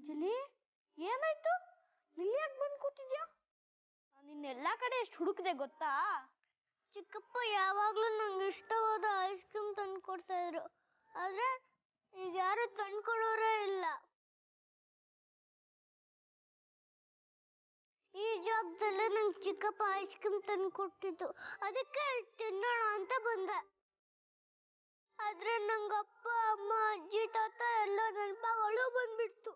ಅಂಜಲಿ ಏನಾಯ್ತು ಇಲ್ಲಿ ಯಾಕೆ ಬಂದು ಕೂತಿದ್ಯಾ ನಿನ್ನೆಲ್ಲ ಕಡೆ ಎಷ್ಟು ಹುಡುಕದೆ ಗೊತ್ತಾ ಚಿಕ್ಕಪ್ಪ ಯಾವಾಗ್ಲೂ ನಂಗೆ ಇಷ್ಟವಾದ ಐಸ್ ಕ್ರೀಮ್ ತಂದು ಕೊಡ್ತಾ ಇದ್ರು ಆದ್ರೆ ಈಗ ಯಾರು ತಂದ್ಕೊಡೋರೇ ಇಲ್ಲ ಈ ಜಾಗದಲ್ಲೇ ನಂಗೆ ಚಿಕ್ಕಪ್ಪ ಐಸ್ ಕ್ರೀಮ್ ತಂದು ಕೊಟ್ಟಿದ್ದು ಅದಕ್ಕೆ ತಿನ್ನೋಣ ಅಂತ ಬಂದೆ ಆದ್ರೆ ನಂಗೆ ಅಪ್ಪ ಅಮ್ಮ ಅಜ್ಜಿ ತಾತ ಎಲ್ಲ ನೆನಪಾಗಳು ಬಂದ್ಬಿಡ್ತು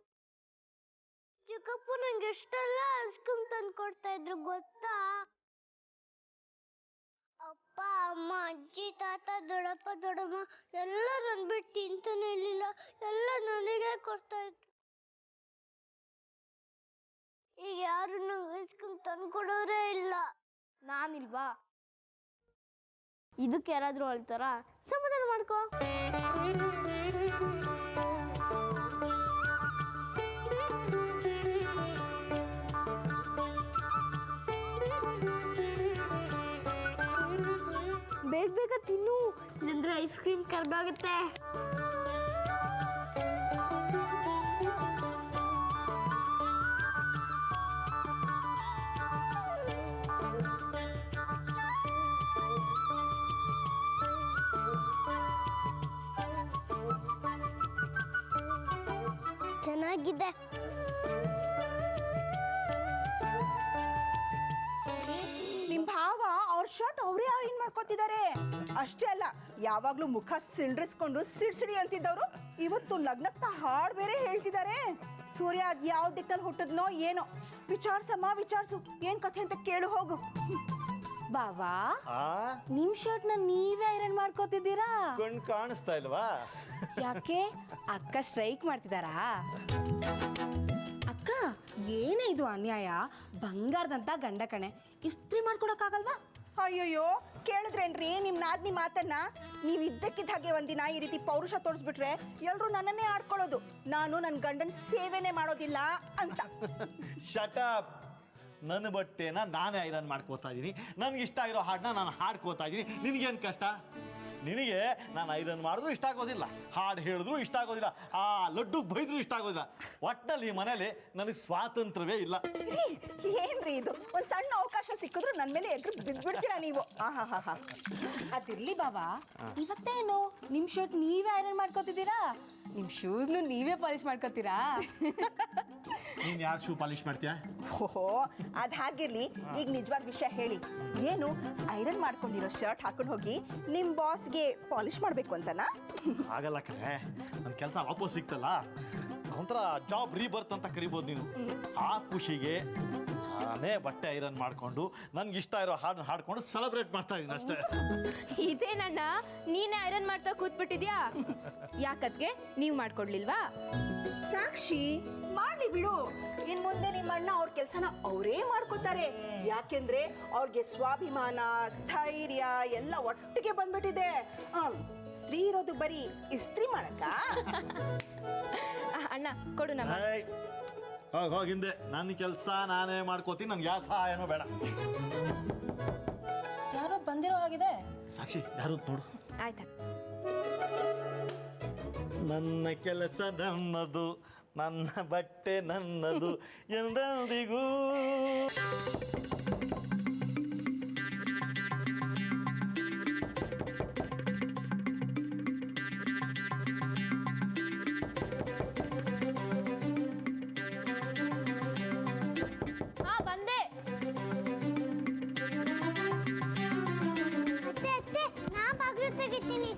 ಚಿಕ್ಕಪ್ಪ ನಂಗೆ ಎಷ್ಟೆಲ್ಲ ಐಸ್ ಕ್ರೀಮ್ ತಂದು ಕೊಡ್ತಾ ಇದ್ರು ಗೊತ್ತಾ ಅಪ್ಪ ಅಮ್ಮ ಅಜ್ಜಿ ತಾತ ದೊಡ್ಡಪ್ಪ ದೊಡ್ಡಮ್ಮ ಎಲ್ಲ ನನ್ ಬಿಟ್ಟು ತಿಂತಾನೆ ಇರ್ಲಿಲ್ಲ ಎಲ್ಲ ನನಗೆ ಕೊಡ್ತಾ ಇದ್ರು ಈಗ ಯಾರು ನಂಗೆ ಐಸ್ ಕ್ರೀಮ್ ತಂದು ಕೊಡೋರೇ ಇಲ್ಲ ನಾನಿಲ್ವಾ ಇದಕ್ಕೆ ಯಾರಾದ್ರೂ ಹೇಳ್ತಾರ ಸಮಾಧಾನ ಮಾಡ್ಕೋ ಬೇಗ ಬೇಗ ತಿನ್ನು ಇಲ್ಲಂದ್ರೆ ಐಸ್ ಕ್ರೀಮ್ ಕರ್ಗೋಗುತ್ತೆ ಚೆನ್ನಾಗಿದೆ ನಿಮ್ ಭಾವ ಅವ್ರ ಶರ್ಟ್ ಅವರೇ ಐರನ್ ಮಾಡ್ಕೊತಿದ್ದಾರೆ ಅಷ್ಟೇ ಅಲ್ಲ ಯಾವಾಗ್ಲೂ ಮುಖ ಸಿಳ್ರಿಸ್ಕೊಂಡು ಸಿಡ್ಸಿಡಿ ಅಂತಿದ್ದವರು ಇವತ್ತು ನಗ್ನಗ್ತ ಹಾಡ್ ಬೇರೆ ಹೇಳ್ತಿದ್ದಾರೆ ಸೂರ್ಯ ಅದ್ ಯಾವ ದಿಕ್ಕಲ್ಲಿ ಹುಟ್ಟದ್ನೋ ಏನೋ ವಿಚಾರ್ಸು ಏನ್ ಕಥೆ ಅಂತ ಕೇಳು ಹೋಗು ಬಾವಾ ನಿಮ್ ಶರ್ಟ್ ನ ನೀವೇ ಐರನ್ ಮಾಡ್ಕೋತಿದ್ದೀರಾ ಕಣ್ ಕಾಣಿಸ್ತಾ ಇಲ್ವಾ ಯಾಕೆ ಅಕ್ಕ ಸ್ಟ್ರೈಕ್ ಮಾಡ್ತಿದಾರಾ ಅಕ್ಕ ಏನೇ ಇದು ಅನ್ಯಾಯ ಬಂಗಾರದಂತ ಗಂಡ ಕಣೆ ಇಸ್ತ್ರಿ ಮಾಡ್ಕೊಡಕ್ಕಾಗಲ್ವಾ ಅಯ್ಯೋಯ್ಯೋ ಕೇಳಿದ್ರೇನ್ರಿ ನಿಮ್ ನಾದ್ನಿ ಮಾತನ್ನ ನೀವ್ ಇದ್ದಕ್ಕಿದ್ದ ಹಾಗೆ ಒಂದಿನ ಈ ರೀತಿ ಪೌರುಷ ತೋರಿಸ್ಬಿಟ್ರೆ ಎಲ್ರು ನನ್ನನ್ನೇ ಆಡ್ಕೊಳ್ಳೋದು ನಾನು ನನ್ನ ಗಂಡನ ಸೇವೆನೇ ಮಾಡೋದಿಲ್ಲ ಅಂತ ಶಟಪ್ ನನ್ನ ಬಟ್ಟೆನ ನಾನೇ ಐರನ್ ಮಾಡ್ಕೋತಾ ಇದ್ದೀನಿ ನನಗೆ ಇಷ್ಟ ಆಗಿರೋ ಹಾಡನ್ನ ನಾನು ಹಾಡ್ಕೋತಾ ಇದ್ದೀನಿ ನಿನಗೇನು ಕಷ್ಟ ನಿನಗೆ ನಾನು ಐರನ್ ಮಾಡಿದ್ರು ಇಷ್ಟ ಆಗೋದಿಲ್ಲ ಹಾಡು ಹೇಳಿದ್ರು ಇಷ್ಟ ಆಗೋದಿಲ್ಲ ಆ ಲಡ್ಡು ಬೈದ್ರು ಇಷ್ಟ ಆಗೋದಿಲ್ಲ ಒಟ್ಟಲ್ಲಿ ಈ ಮನೇಲಿ ನನಗೆ ಸ್ವಾತಂತ್ರ್ಯವೇ ಇಲ್ಲ ಏನ್ರಿ ಇದು ಒಂದ್ ಸಣ್ಣ ಅವಕಾಶ ಸಿಕ್ಕಿದ್ರು ನನ್ ಮೇಲೆ ಎಗ್ರು ಬಿದ್ಬಿಡ್ತೀರಾ ನೀವು ಆಹಾ ಅದಿರ್ಲಿ ಬಾಬಾ ಇವತ್ತೇನು ನಿಮ್ ಶರ್ಟ್ ನೀವೇ ಐರನ್ ಮಾಡ್ಕೋತಿದ್ದೀರಾ ನಿಮ್ ಶೂಸ್ನು ನೀವೇ ಪಾಲಿಶ್ ಮಾಡ್ಕೋತೀರಾ ನೀನು ಯಾರು ಶೂ ಪಾಲಿಶ್ ಮಾಡ್ತೀಯಾ ಓಹೋ ಅದ್ ಹಾಗಿರ್ಲಿ ಈಗ ನಿಜವಾದ ವಿಷಯ ಹೇಳಿ ಏನು ಐರನ್ ಮಾಡ್ಕೊಂಡಿರೋ ಶರ್ಟ್ ಹಾಕೊಂಡು ಹೋಗಿ ನಿಮ್ ಬಾಸ್ಗೆ ಪಾಲಿಶ್ ಮಾಡ್ಬೇಕು ಅಂತನಾ ಆಗಲ್ಲ ಕಣೆ ನನ್ನ ಕೆಲಸ ವಾಪಸ್ ಸಿಕ್ತಲ್ಲ ಒಂಥರ ಜಾಬ್ ರೀಬರ್ತ್ ಅಂತ ಕರಿಬೋದು ನೀನು ಆ ಖುಷಿಗೆ ನಾನೇ ಬಟ್ಟೆ ಐರನ್ ಮಾಡಿಕೊಂಡು ನನ್ಗೆ ಇಷ್ಟ ಇರೋ ಹಾಡನ್ನ ಹಾಡ್ಕೊಂಡು ಸೆಲೆಬ್ರೇಟ್ ಮಾಡ್ತಾ ಇದ್ದೀನಿ ಅಷ್ಟೇ ಇದೇನಣ್ಣ ನೀನೇ ಐರನ್ ಮಾಡ್ತಾ ಕೂತ್ಬಿಟ್ಟಿದ್ಯಾ ಯಾಕದ್ಗೆ ನೀವು ಮಾಡ್ಕೊಡ್ಲಿಲ್ವಾ ಸಾಕ್ಷಿ ಮಾಡ್ಲಿ ಬಿಡು ಇನ್ ಮುಂದೆ ನಿಮ್ಮ ಅಣ್ಣ ಅವ್ರ ಕೆಲ್ಸನ ಅವರೇ ಮಾಡ್ಕೋತಾರೆ ಯಾಕೆಂದ್ರೆ ಅವ್ರಿಗೆ ಸ್ವಾಭಿಮಾನ ಸ್ಥೈರ್ಯ ಎಲ್ಲ ಒಟ್ಟಿಗೆ ಬಂದ್ಬಿಟ್ಟಿದೆ ಸ್ತ್ರೀ ಇರೋದು ಬರೀ ಇಸ್ತ್ರಿ ಮಾಡಕ್ಕ ಅಣ್ಣ ಕೊಡು ನಮ್ಮ ಹೋಗಿ ಹಿಂದೆ ನನ್ನ ಕೆಲಸ ನಾನೇ ಮಾಡ್ಕೋತೀನಿ ನನ್ಗೆ ಯಾವ ಸಹಾಯನೂ ಬೇಡ ಯಾರೋ ಬಂದಿರೋ ಹಾಗಿದೆ ಸಾಕ್ಷಿ ಯಾರು ನೋಡು ಆಯ್ತಾ ನನ್ನ ಕೆಲಸ ನನ್ನದು ನನ್ನ ಬಟ್ಟೆ ನನ್ನದು ಎಂದೆಂದಿಗೂ ಬಂದೆ ನಾ ಬಾಗ್ಲು ತೆಗಿತೀನಿ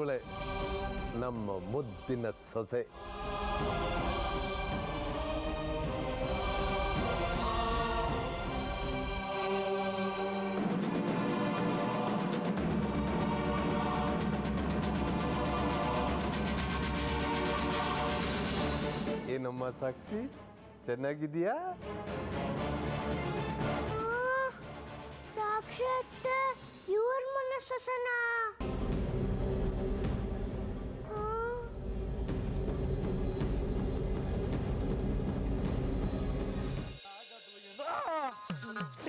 ಇವಳೆ ನಮ್ಮ ಮುದ್ದಿನ ಸೊಸೆ. ಏನಮ್ಮ ಸಾಕ್ಷಿ, ಚೆನ್ನಾಗಿದೆಯಾ? ಸಾಕ್ಷಾತ್ ಇವ್ರ ಮನೆ ಸೊಸನ.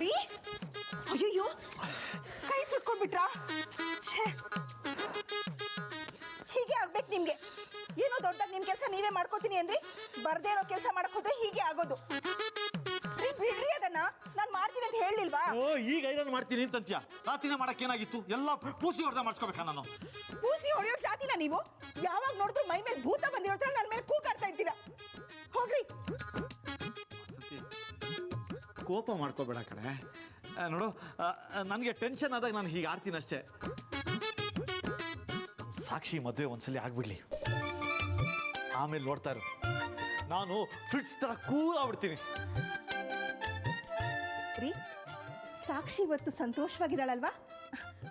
ರೀ, ಅಯ್ಯಯ್ಯೋ, ಕೈ ಸುಟ್ಕೊಂಡ್ಬಿಟ್ರಾ? ಹೀಗೆ ಆಗ್ಬೇಕು ನಿಮ್ಗೆ. ಏನೋ ದೊಡ್ಡದಾಗಿ ನಿಮ್ ಕೆಲಸ ನೀವೇ ಮಾಡ್ಕೋತೀನಿ ಅಂದ್ರಿ, ಬರ್ದೇ ಇರೋ ಕೆಲಸ ಮಾಡಕ್ ಹೋದ್ರೆ ಹೀಗೆ ಆಗೋದು. ರೀ, ಬಿಡ್ರಿ ಅದನ್ನ, ನಾನ್ ಮಾಡ್ತೀನಿ ಅಂತ ಹೇಳಿಲ್ವಾ? ಓ, ಈಗ ಐರನ್ ಮಾಡ್ತೀನಿ ಅಂತಂತ್ಯ. ರಾತ್ರಿನೇ ಮಾಡಕ್ ಏನಾಗಿತ್ತು? ಎಲ್ಲ ಪೂಸಿ ಹೊಡೆದ ಮಾಡಿಸ್ಕೋಬೇಕಾ ನಾನು? ಪೂಸಿ ಹೊಡೆಯೋ ಜಾತಿನ ನೀವು? ಯಾವಾಗ ನೋಡಿದ್ರು ಮೈ ಮೇಲೆ ಭೂತ ಬಂದಿರೋ ತರ ನನ್ನ ಮೇಲೆ ಕೂಗಾಡ್ತಾ ಇರ್ತೀರಾ. ಹೋಗ್ರಿ. ಕೋಪ ಮಾಡ್ಕೋಬೇಡ ಕಣೆ. ನೋಡು, ನನಗೆ ಟೆನ್ಷನ್ ಆದಾಗ ನಾನು ಹೀಗೆ ಆಡ್ತೀನಿ ಅಷ್ಟೇ. ಸಾಕ್ಷಿ ಮದುವೆ ಒಂದ್ಸಲಿ ಆಗ್ಬಿಡ್ಲಿ, ಆಮೇಲೆ ನೋಡ್ತಾ ಇರು, ನಾನು ಫಿಟ್ಸ್ ತರ ಕೂಲ್ ಆಗ್ಬಿಡ್ತೀನಿ. ರೀ, ಸಾಕ್ಷಿ ಇವತ್ತು ಸಂತೋಷವಾಗಿದ್ದಾಳಲ್ವಾ?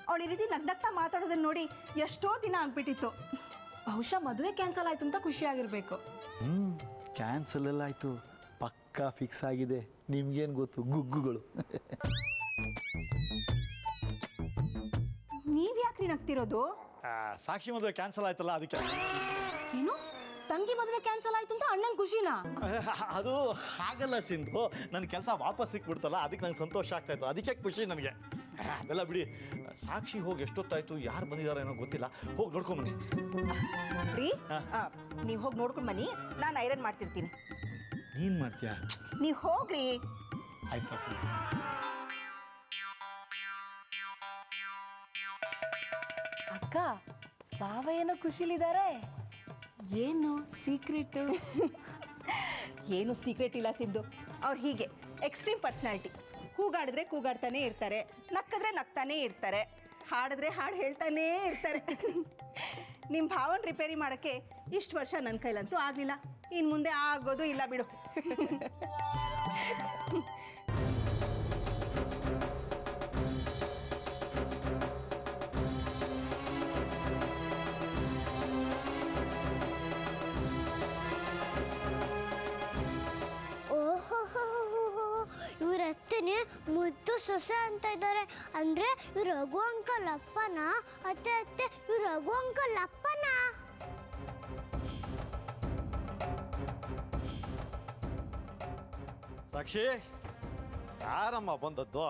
ಅವಳು ಈ ರೀತಿ ನಗ್ನಗ್ತಾ ಮಾತಾಡೋದನ್ನ ನೋಡಿ ಎಷ್ಟೋ ದಿನ ಆಗ್ಬಿಟ್ಟಿತ್ತು. ಬಹುಶಃ ಮದುವೆ ಕ್ಯಾನ್ಸಲ್ ಆಯ್ತು ಅಂತ ಖುಷಿಯಾಗಿರ್ಬೇಕು. ಕ್ಯಾನ್ಸಲ್ ಎಲ್ಲ ಆಯ್ತು, ಪಕ್ಕಾ ಫಿಕ್ಸ್ ಆಗಿದೆ. ನಿಮ್ಗೇನು ಗೊತ್ತು, ಗುಗ್ಗುಗಳು. ನೀವ್ ಯಾಕ್ರಿ ನಗ್ತಿರೋದು? ಸಾಕ್ಷಿ ಮದುವೆ ಕ್ಯಾನ್ಸಲ್ ಆಯ್ತಲ್ಲ, ಅದಕ್ಕೆ. ಏನು, ತಂಗಿ ಮದುವೆ ಕ್ಯಾನ್ಸಲ್ ಆಯ್ತು ಅಂತ ಅಣ್ಣನ ಖುಷಿನಾ? ಅದು ಹಾಗಲ್ಲ ಸಿಂಧು, ನನ್ನ ಕೆಲಸ ವಾಪಸ್ ಸಿಕ್ಬಿಡ್ತಲ್ಲ, ಅದಕ್ಕೆ ನಂಗೆ ಸಂತೋಷ ಆಗ್ತಾ ಇತ್ತು, ಅದಕ್ಕೆ ಖುಷಿ ನನಗೆ. ಅದೆಲ್ಲ ಬಿಡಿ. ಸಾಕ್ಷಿ ಹೋಗಿ ಎಷ್ಟೊತ್ತಾಯ್ತು, ಯಾರು ಬಂದಿದಾರೋ ಏನೋ ಗೊತ್ತಿಲ್ಲ, ಹೋಗಿ ನೋಡ್ಕೊಂಬನ್ನಿ. ರೀ, ನೀವ್ ಹೋಗಿ ನೋಡ್ಕೊಂಡ್ ಬನ್ನಿ, ನಾನು ಐರನ್ ಮಾಡ್ತಿರ್ತೀನಿ. ನೀನು ಮಾಡ್ತೀಯಾ? ನೀವ್ ಹೋಗ್ರಿ. ಆಯ್ತಾ ಸರಿ. ಅಕ್ಕ, ಬಾವ ಏನೋ ಖುಷಿಲಿದ್ದಾರೆ. ಏನು ಸೀಕ್ರೆಟ್? ಏನು ಸೀಕ್ರೆಟ್ ಇಲ್ಲ ಸಿದ್ದು. ಅವ್ರು ಹೀಗೆ ಎಕ್ಸ್ಟ್ರೀಮ್ ಪರ್ಸನಾಲಿಟಿ. ಕೂಗಾಡಿದ್ರೆ ಕೂಗಾಡ್ತಾನೆ ಇರ್ತಾರೆ, ನಕ್ಕಿದ್ರೆ ನಗ್ತಾನೆ ಇರ್ತಾರೆ, ಹಾಡಿದ್ರೆ ಹಾಡು ಹೇಳ್ತಾನೇ ಇರ್ತಾರೆ. ನಿಮ್ಮ ಭಾವನ ರಿಪೇರಿ ಮಾಡೋಕ್ಕೆ ಇಷ್ಟು ವರ್ಷ ನನ್ನ ಕೈಲಂತೂ ಆಗಲಿಲ್ಲ, ಇನ್ನು ಮುಂದೆ ಆಗೋದು ಇಲ್ಲ ಬಿಡು. ಇವ್ರ ಅತ್ತೆನೇ ಮುದ್ದು ಸೊಸೆ ಅಂತ ಇದ್ದಾರೆ. ಅಂದ್ರೆ ಇವ್ರ ರಘು ಅಂಕಲ್ ಅಪ್ಪನ? ಅತ್ತೆ ಅತ್ತೆ, ಇವ್ರ ರಘು ಅಂಕಲ್ ಅಪ್ಪನ? ಸಾಕ್ಷಿ, ಯಾರಮ್ಮ ಬಂದದ್ದು?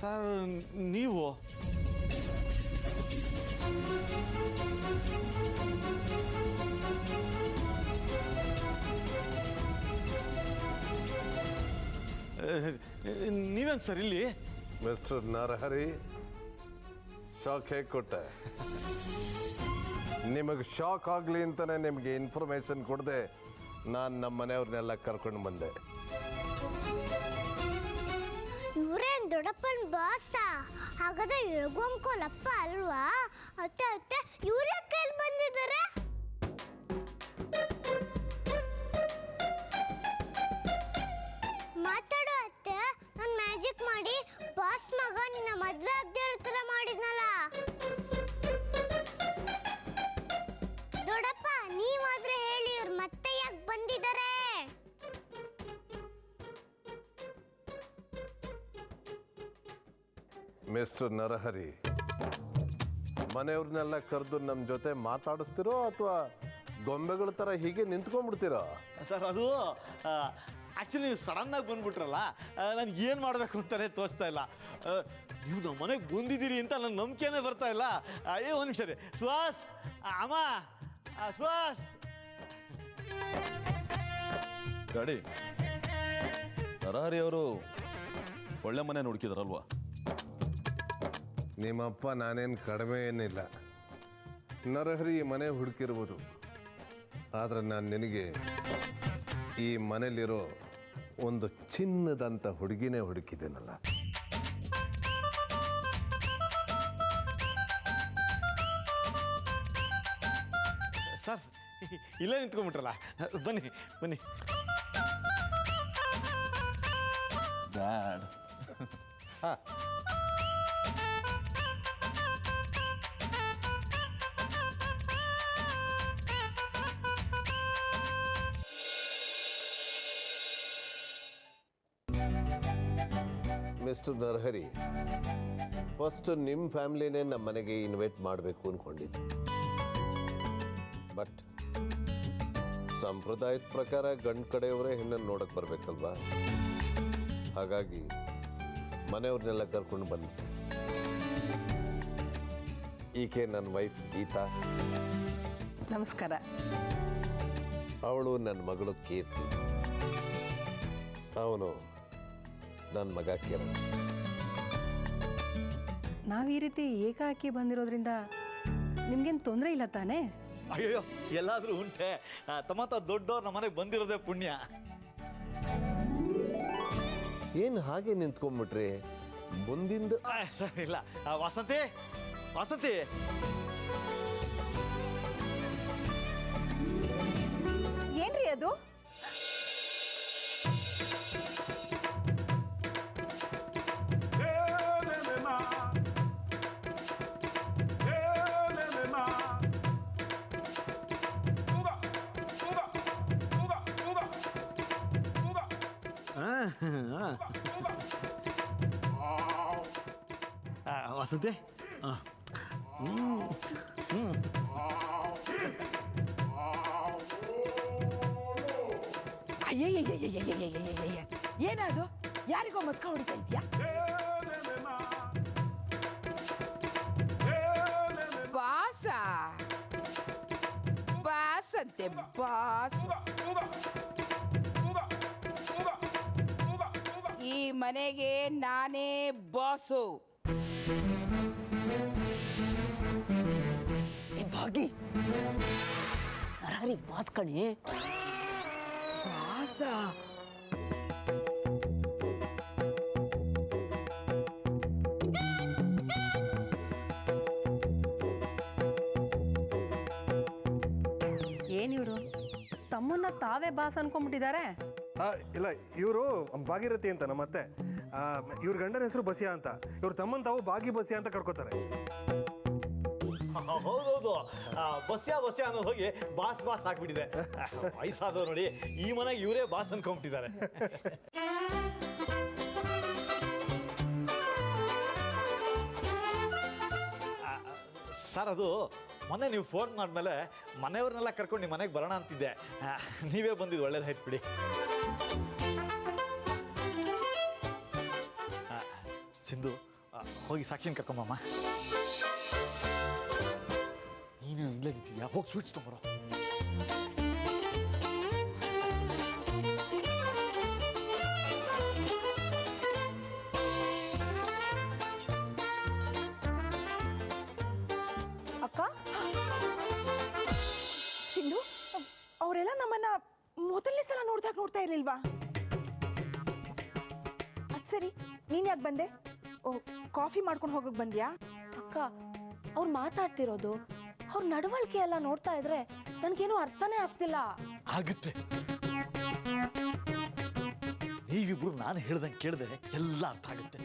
ಸರ್, ನೀವು? ನೀವೇನು ಸರ್ ಇಲ್ಲಿ? ಮಿಸ್ಟರ್ ನರಹರಿ, ಶಾಕ್ ಹೇಗೆ ಕೊಟ್ಟೆ? ನಿಮಗೆ ಶಾಕ್ ಆಗಲಿ ಅಂತಲೇ ನಿಮಗೆ ಇನ್ಫಾರ್ಮೇಶನ್ ಕೊಡದೆ ನಾನು ನಮ್ಮ ಮನೆಯವ್ರನ್ನೆಲ್ಲ ಕರ್ಕೊಂಡು ಬಂದೆ. ಇವ್ರೇನ್ ದೊಡ್ಡಪ್ಪನ ಬಾಸ? ಹಾಗಾದ್ರೆ ರಘು ಅಂಕಲ್ ಅಪ್ಪ ಅಲ್ವಾ? ಅತ್ತೆ ಅತ್ತೆ, ಇವ್ರ ಕೈಲಿ ಬಂದಿದ್ದಾರೆ? ಮಾತಾಡು ಅತ್ತೆ, ನಾನು ಮ್ಯಾಜಿಕ್ ಮಾಡಿ ಬಾಸ್ ಮಗ ನಿನ್ನ ಮದ್ವೆ ಆಗದೆ ಇರೋ ಥರ ಮಾಡಿದ್ನಲ್ಲ. ದೊಡ್ಡಪ್ಪ, ನೀವಾದ್ರೆ ಹೇಳಿ, ಇವ್ರು ಮತ್ತೆ ಯಾಕೆ ಬಂದಿದ್ದಾರೆ? ಮಿಸ್ಟರ್ ನರಹರಿ, ಮನೆಯವ್ರನ್ನೆಲ್ಲ ಕರೆದು ನಮ್ಮ ಜೊತೆ ಮಾತಾಡಿಸ್ತಿರೋ ಅಥವಾ ಗೊಂಬೆಗಳ ಥರ ಹೀಗೆ ನಿಂತ್ಕೊಂಡ್ಬಿಡ್ತೀರೋ? ಸರ್, ಅದು ಆ್ಯಕ್ಚುಲಿ ನೀವು ಸಡನ್ನಾಗಿ ಬಂದ್ಬಿಟ್ರಲ್ಲ, ನಾನು ಏನು ಮಾಡಬೇಕು ಅಂತಲೇ ತೋರಿಸ್ತಾ ಇಲ್ಲ. ನೀವು ನಮ್ಮ ಮನೆಗೆ ಬಂದಿದ್ದೀರಿ ಅಂತ ನನ್ನ ನಂಬಿಕೆನೇ ಬರ್ತಾ ಇಲ್ಲ. ಅಯ್ಯೋ, ಒಂದು ನಿಮಿಷ ರೀ. ಸುಹಾಸ್, ಅಮ್ಮ, ಸುಹಾಸ್. ಗಾಡಿ ನರಹರಿ ಅವರು ಒಳ್ಳೆ ಮನೆ ನೋಡ್ಕಿದಾರಲ್ವಾ? ನಿಮ್ಮಪ್ಪ ನಾನೇನು ಕಡಿಮೆ ಏನಿಲ್ಲ, ನರಹರಿ ಈ ಮನೆ ಹುಡುಕಿರ್ಬೋದು, ಆದರೆ ನಾನು ನಿನಗೆ ಈ ಮನೇಲಿರೋ ಒಂದು ಚಿನ್ನದಂಥ ಹುಡುಗಿನೇ ಹುಡುಕಿದ್ದೇನಲ್ಲ. ಸರ್ ಇಲ್ಲೇ ನಿಂತ್ಕೊಂಡ್ಬಿಟ್ರಲ್ಲ, ಬನ್ನಿ ಬನ್ನಿ. ಡ್ಯಾಡ್, ಹಾಂ, ಮಿಸ್ಟರ್ ನರಹರಿ, ಫಸ್ಟ್ ನಿಮ್ಮ ಫ್ಯಾಮಿಲಿನೇ ನಮ್ಮ ಮನೆಗೆ ಇನ್ವೈಟ್ ಮಾಡಬೇಕು ಅಂದ್ಕೊಂಡಿದ್ದೆ. ಬಟ್ ಸಂಪ್ರದಾಯದ ಪ್ರಕಾರ ಗಂಡು ಕಡೆಯವರೇ ಹೆಣ್ಣನ್ನು ನೋಡಕ್ಕೆ ಬರಬೇಕಲ್ವಾ? ಹಾಗಾಗಿ ಮನೆಯವ್ರನ್ನೆಲ್ಲ ಕರ್ಕೊಂಡು ಬಂದ್ಬಿಟ್ಟೆ. ಈಕೆ ನನ್ನ ವೈಫ್ ಗೀತಾ, ನಮಸ್ಕಾರ. ಅವಳು ನನ್ನ ಮಗಳು ಕೀರ್ತಿ, ಅವನು ನನ್ನ ಮಗ ಕಿರಣ್. ನಾವು ಈ ರೀತಿ ಏಕಾಏಕಿ ಬಂದಿರೋದ್ರಿಂದ ನಿಮ್ಗೇನು ತೊಂದರೆ ಇಲ್ಲ ತಾನೇ? ಅಯ್ಯೋ ಎಲ್ಲಾದರೂ ಉಂಟೆ, ತಮ್ಮತ್ತ ದೊಡ್ಡವ್ರು ನಮ್ಮ ಮನೆಗೆ ಬಂದಿರೋದೇ ಪುಣ್ಯ. ಏನು ಹಾಗೆ ನಿಂತ್ಕೊಂಡ್ಬಿಟ್ರಿ? ಮುಂದಿಂದ ಸರ್ ಇಲ್ಲ, ವಾಸಂತಿ ವಾಸಂತಿ, ಏನ್ರಿ ಅದು? ವಾಸಂತಿ, ಅಯ್ಯಯ್ಯಯ್ಯಯ್ಯಯ್ಯಯ್ಯಯ್ಯಯ್ಯಯ್ಯ, ಏನದು? ಯಾರಿಗೋ ಮಸ್ಕ ಹೊಡಿತಾ ಇದೆಯಾ? ಬಾಸ ಬಾಸ್ ಅಂತೆ, ಬಾಸ್. ಈ ಮನೆಗೆ ನಾನೇ ಬಾಸು. ಭಾಗಿ ನರಹರಿ ಬಾಸ್ ಕಣೆ. ಬಾಸ ಏನಿವರು ತಮ್ಮನ್ನ ತಾವೇ ಬಾಸ್ ಅನ್ಕೊಂಡ್ಬಿಟ್ಟಿದ್ದಾರೆ? ಇಲ್ಲ, ಇವರು ಭಾಗೀರಥಿ ಅಂತ ನಮ್ಮ ಅತ್ತೆ. ಇವ್ರ ಗಂಡನ ಹೆಸರು ಬಸಿಯಾ ಅಂತ. ಇವ್ರ ತಮ್ಮನ್ ತಾವು ಭಾಗಿ ಬಸಿಯಾ ಅಂತ ಕರ್ಕೋತಾರೆ. ಹೌದೌದು, ಬಸ್ಯಾ ಬಸ್ಯಾ ಅನ್ನೋದು ಹೋಗಿ ಬಾಸ್ ಬಾಸ್ ಹಾಕ್ಬಿಟ್ಟಿದೆ. ವಯಸ್ಸಾದವ್ರು ನೋಡಿ, ಈ ಮನೆಗೆ ಇವರೇ ಬಾಸ್ ಅನ್ಕೊಂಡ್ಬಿಟ್ಟಿದ್ದಾರೆ. ಸರ್, ಅದು ಮೊನ್ನೆ ನೀವು ಫೋನ್ ಮಾಡಿದ್ಮೇಲೆ ಮನೆಯವ್ರನ್ನೆಲ್ಲ ಕರ್ಕೊಂಡು ನಿಮ್ಮ ಮನೆಗೆ ಬರೋಣ ಅಂತಿದ್ದೆ. ನೀವೇ ಬಂದಿದ್ದು ಒಳ್ಳೇದಾಯ್ತು ಬಿಡಿ. ಸಿಂಧು, ಹೋಗಿ ಸಾಕ್ಷಿನ ಕರ್ಕೊಂಬಮ್ಮ. ನೀನು ಇಲ್ಲೇ ನಿಂತಿದ್ಯಾ? ಹೋಗಿ ಸ್ವೀಟ್ಸ್ ತೊಗೊಂಬರೋ. ಅಕ್ಕ, ಸಿಂಧು, ಅವರೆಲ್ಲ ನಮ್ಮನ್ನ ಮೊದಲನೇ ಸಲ ನೋಡ್ತಾ ಇರ್ಲಿಲ್ವಾ? ಅದ್ ಸರಿ, ನೀನ್ ಯಾಕೆ ಬಂದೆ? ಓ, ಕಾಫಿ ಮಾಡ್ಕೊಂಡು ಹೋಗಕ್ ಬಂದ್ಯಾ? ಅಕ್ಕ, ಅವ್ರು ಮಾತಾಡ್ತಿರೋದು, ಅವ್ರ ನಡವಳಿಕೆ ಎಲ್ಲ ನೋಡ್ತಾ ಇದ್ರೆ ನನ್ಗೇನು ಅರ್ಥನೇ ಆಗ್ತಿಲ್ಲ. ಆಗುತ್ತೆ, ನೀವಿಬ್ರು ನಾನು ಹೇಳ್ದಂಗೆ ಕೇಳಿದ್ರೆ ಎಲ್ಲ ಅರ್ಥ ಆಗುತ್ತೆ.